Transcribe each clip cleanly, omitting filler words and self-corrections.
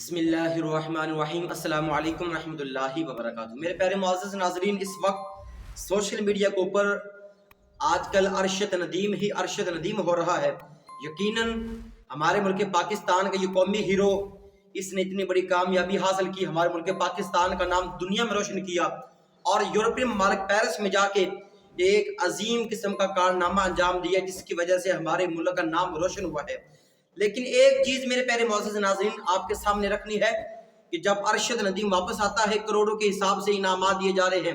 بسم اللہ الرحمن الرحیم۔ السلام علیکم ورحمۃ اللہ وبرکاتہ۔ میرے پیارے معزز ناظرین، اس وقت سوشل میڈیا کے اوپر آج کل ارشد ندیم ہو رہا ہے۔ یقیناً ہمارے ملک پاکستان کا یہ قومی ہیرو، اس نے اتنی بڑی کامیابی حاصل کی، ہمارے ملک پاکستان کا نام دنیا میں روشن کیا اور یورپین ممالک پیرس میں جا کے ایک عظیم قسم کا کارنامہ انجام دیا، جس کی وجہ سے ہمارے ملک کا نام روشن ہوا ہے۔ لیکن ایک چیز میرے پیارے معزز ناظرین آپ کے سامنے رکھنی ہے کہ جب ارشد ندیم واپس آتا ہے، کروڑوں کے حساب سے انعامات دیے جا رہے ہیں،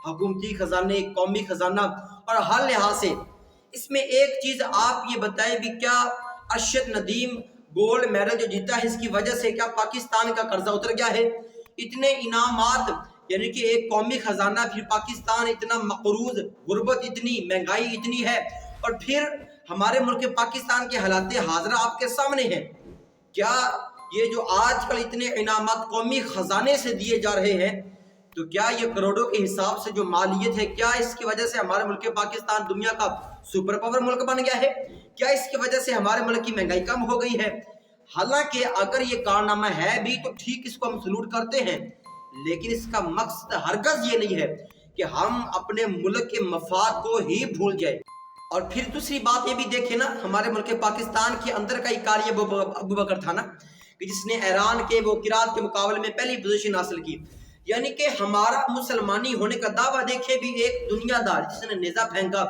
حکومتی خزانے، قومی خزانہ اور ہر لحاظ سے۔ اس میں ایک چیز آپ یہ بتائیں بھی، کیا ارشد ندیم گولڈ میڈل جو جیتا ہے، اس کی وجہ سے کیا پاکستان کا قرضہ اتر گیا ہے؟ اتنے انعامات، یعنی کہ ایک قومی خزانہ، پھر پاکستان اتنا مقروض، غربت اتنی، مہنگائی اتنی ہے، اور پھر ہمارے ملک پاکستان کے حالات حاضرہ آپ کے سامنے ہیں۔ کیا یہ جو آج کل اتنے انعامات قومی خزانے سے دیے جا رہے ہیں، تو کیا یہ کروڑوں کے حساب سے جو مالیت ہے، کیا اس کی وجہ سے ہمارے ملک پاکستان دنیا کا سپر پاور ملک بن گیا ہے؟ کیا اس کی وجہ سے ہمارے ملک کی مہنگائی کم ہو گئی ہے؟ حالانکہ اگر یہ کارنامہ ہے بھی تو ٹھیک، اس کو ہم سلوٹ کرتے ہیں، لیکن اس کا مقصد ہرگز یہ نہیں ہے کہ ہم اپنے ملک کے مفاد کو ہی بھول جائیں۔ اور پھر دوسری بات یہ بھی دیکھیں نا، ہمارے ملک پاکستان کے اندر کا ایک قاری ابو بکر تھا نا، کہ جس نے ایران کے وہ قرات کے مقابلے میں پہلی پوزیشن حاصل کی۔ یعنی کہ ہمارا مسلمانی ہونے کا دعویٰ دیکھے بھی، ایک دنیا دار جس نے نیزہ پھینکا،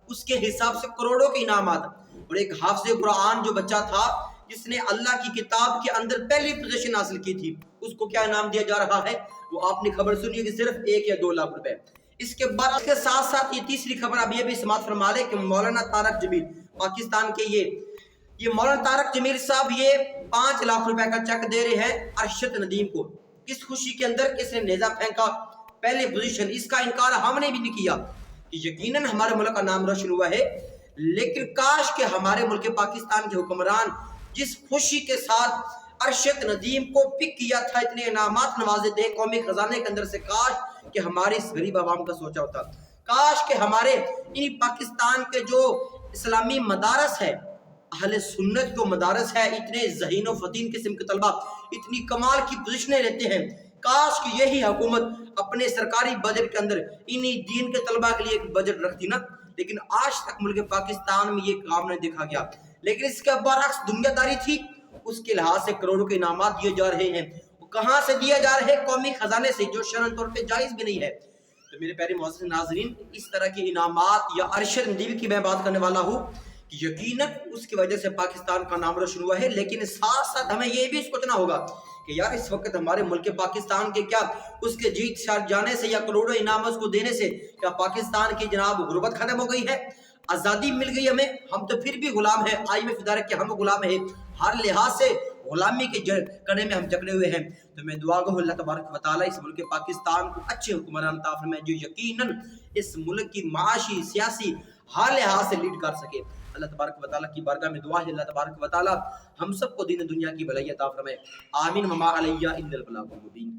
اس کے حساب سے کروڑوں کے انعامات، اور ایک حافظ قرآن جو بچہ تھا جس نے اللہ کی کتاب کے اندر پہلی پوزیشن حاصل کی تھی، اس کو کیا انعام دیا جا رہا ہے؟ وہ آپ نے خبر سنی کہ صرف 1 یا 2 لاکھ روپے۔ اس کے بعد کے ساتھ ساتھ یہ تیسری خبر اب یہ بھی سماعت فرما لے کہ مولانا طارق جمیل پاکستان کے یہ مولانا طارق جمیل صاحب یہ 5 لاکھ روپے کا چیک دے رہے ہیں ارشد ندیم کو، کس خوشی کے اندر کس نے نیزہ پھینکا پہلی پوزیشن۔ اس کا انکار ہم نے بھی نہیں کیا کہ یقیناً ہمارے ملک کا نام روشن ہوا ہے، لیکن کاش کہ ہمارے ملک پاکستان کے حکمران جس خوشی کے ساتھ ارشد ندیم کو پک کیا تھا، اتنے انعامات نوازے تھے قومی خزانے کے اندر سے، کاش کہ ہمارے اس غریب عوام کا سوچا ہوتا، کاش کہ ہمارے پاکستان کے جو اسلامی مدارس ہے، اہل سنت جو مدارس ہے، اتنے ذہین و فطین قسم کے طلبہ اتنی کمال کی پوزیشنیں لیتے ہیں، کاش کہ یہی حکومت اپنے سرکاری بجٹ کے اندر انہی دین کے طلبہ کے لیے ایک بجٹ رکھتی نا۔ لیکن آج تک ملک پاکستان میں یہ کام نہیں دیکھا گیا، لیکن اس کے برعکس دنیا داری تھی، اس کے لحاظ سے کروڑوں کے انعامات دیے جا رہے ہیں۔ کہاں سے دیا جا رہے ہیں؟ قومی خزانے سے، جو شرعن طور پہ جائز بھی نہیں ہے۔ تو میرے پیارے معزز ناظرین، اس طرح کے انعامات یا ارشد ندیم کی میں بات کرنے والا ہوں کہ یقیناً اس کی وجہ سے پاکستان کا نام روشن ہوا ہے، لیکن ساتھ ساتھ ہمیں یہ بھی سوچنا ہوگا کہ یار اس وقت ہمارے ملک پاکستان کے کیا اس کے جیت شار جانے سے یا کروڑوں انعامات کو دینے سے کیا پاکستان کی جناب غربت ختم ہو گئی ہے؟ آزادی مل گئی ہمیں؟ ہم تو پھر بھی غلام ہیں، IMF ادارے کے ہم غلام ہیں، ہر لحاظ سے غلامی کے کڑے میں ہم جکڑے ہوئے ہیں۔ تو میں دعا گو اللہ تبارک و تعالیٰ اس ملک پاکستان کو اچھے حکمران عطا فرمائے، جو یقیناً اس ملک کی معاشی، سیاسی ہر لحاظ سے لیڈ کر سکے۔ اللہ تبارک و تعالیٰ کی بارگاہ میں دعا ہے اللہ تبارک و تعالیٰ ہم سب کو دین دنیا کی بھلائی عطا فرمائے، آمین۔ وما علیہ الا البلاغ المبین۔